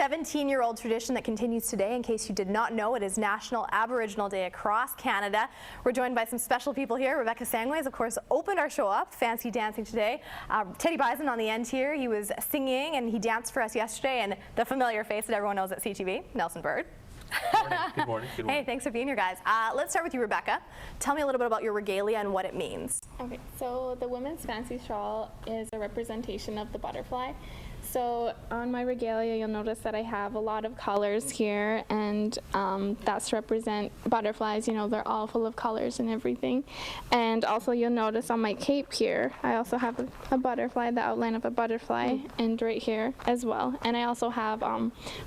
17-year-old tradition that continues today. In case you did not know, it is National Aboriginal Day across Canada. We're joined by some special people here. Rebecca SANGWAIS, of course, opened our show up, fancy dancing today. Teddy BISON on the end here, he was singing and he danced for us yesterday, and the familiar face that everyone knows at CTV, Nelson Bird. Good morning. Good morning. Hey, thanks for being here, guys. Let's start with you, Rebecca. Tell me a little bit about your regalia and what it means. Okay, so the women's fancy shawl is a representation of the butterfly. So on my regalia, you'll notice that I have a lot of colors here, and that's to represent butterflies. You know, they're all full of colors and everything. And also you'll notice on my cape here, I also have a butterfly, the outline of a butterfly, and right here as well. And I also have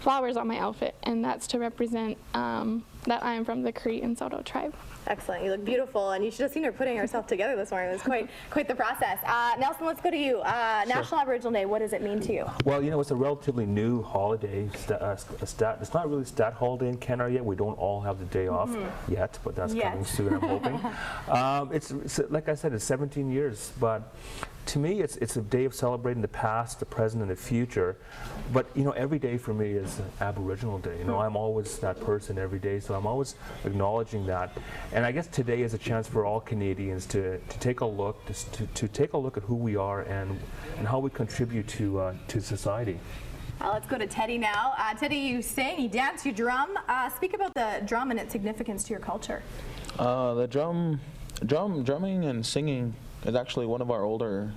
flowers on my outfit, and that's to represent that I'm from the Cree and Saulteaux tribe. Excellent. You look beautiful, and you should have seen her putting herself together this morning. It was quite the process. Nelson, let's go to you. National Aboriginal Day, what does it mean to you? Well, you know, it's a relatively new holiday. It's not really a stat holiday in Canada yet. We don't all have the day off yet, but that's coming soon, I'm hoping. It's like I said, it's 17 years, but to me, it's a day of celebrating the past, the present, and the future. But you know, every day for me is Aboriginal Day. You know, I'm always that person every day, so I'm always acknowledging that. And I guess today is a chance for all Canadians to take a look, to take a look at who we are and how we contribute to society. Let's go to Teddy now. Teddy, you sing, you dance, you drum. Speak about the drum and its significance to your culture. The drumming and singing is actually one of our older,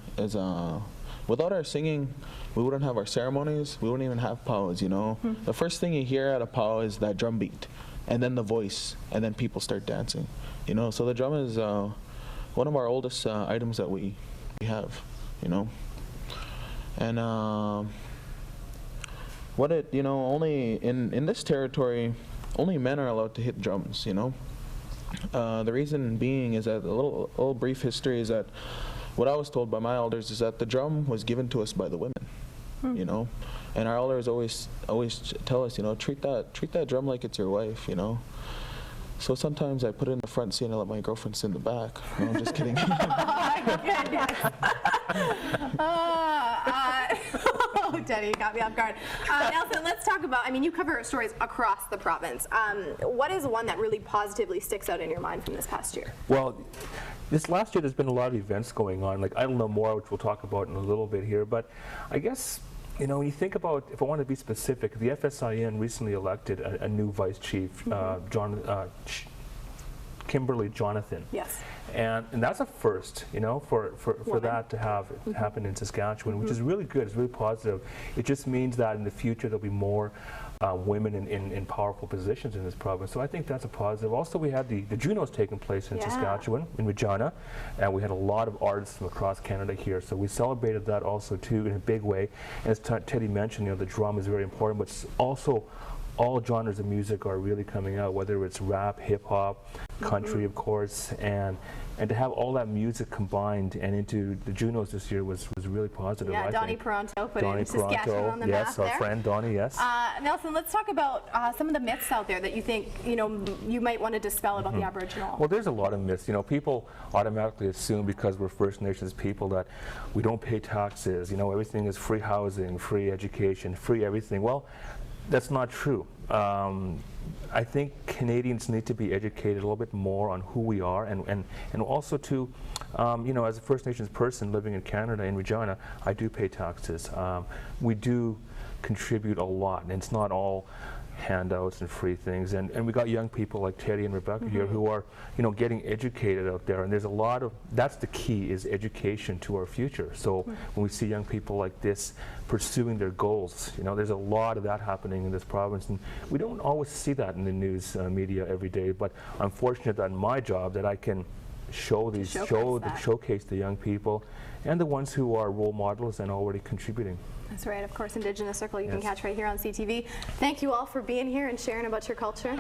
without our singing, we wouldn't have our ceremonies, we wouldn't even have powwows, you know. The first thing you hear at a powwow is that drum beat, and then the voice, and then people start dancing, you know. So the drum is one of our oldest items that we have, you know. And only in this territory, only men are allowed to hit drums, you know. The reason being is that a little brief history is that what I was told by my elders is that the drum was given to us by the women, you know, and our elders always tell us, you know, treat that drum like it's your wife, you know. So sometimes I put it in the front seat and I let my girlfriend sit in the back. No, I'm just kidding. Teddy, you got me off guard. Nelson, let's talk about, I mean, you cover stories across the province. What is one that really positively sticks out in your mind from this past year? Well, this last year there's been a lot of events going on, like Idle No More, which we'll talk about in a little bit here, but I guess, you know, when you think about, if I want to be specific, the FSIN recently elected a new vice chief, Kimberly Jonathan. Yes. And that's a first, you know, for that to have happen in Saskatchewan, which is really good. It's really positive. It just means that in the future there'll be more women in powerful positions in this province. So I think that's a positive. Also, we had the Junos taking place in Saskatchewan, in Regina, and we had a lot of artists from across Canada here. So we celebrated that also too in a big way. And as Teddy mentioned, you know, the drum is very important, but it's also all genres of music are really coming out, whether it's rap, hip-hop, country, of course, and to have all that music combined and into the Junos this year was really positive. Yeah, Donnie Peranto put in Saskatchewan on the map there. Yes, our friend Donnie, yes. Nelson, let's talk about some of the myths out there that you think, you know, you might want to dispel about the Aboriginal. Well, there's a lot of myths. You know, people automatically assume because we're First Nations people that we don't pay taxes. You know, everything is free housing, free education, free everything. Well, that's not true. I think Canadians need to be educated a little bit more on who we are, and also to, you know, as a First Nations person living in Canada, in Regina, I do pay taxes. We do contribute a lot, and it's not all handouts and free things, and we got young people like Teddy and Rebecca here who are, you know, getting educated out there, and there's a lot of, that's the key, is education to our future. So when we see young people like this pursuing their goals, you know, there's a lot of that happening in this province, and we don't always see that in the news media every day, but I'm fortunate that in my job that I can showcase the young people and the ones who are role models and already contributing. That's right, of course, Indigenous Circle you can catch right here on CTV. Thank you all for being here and sharing about your culture.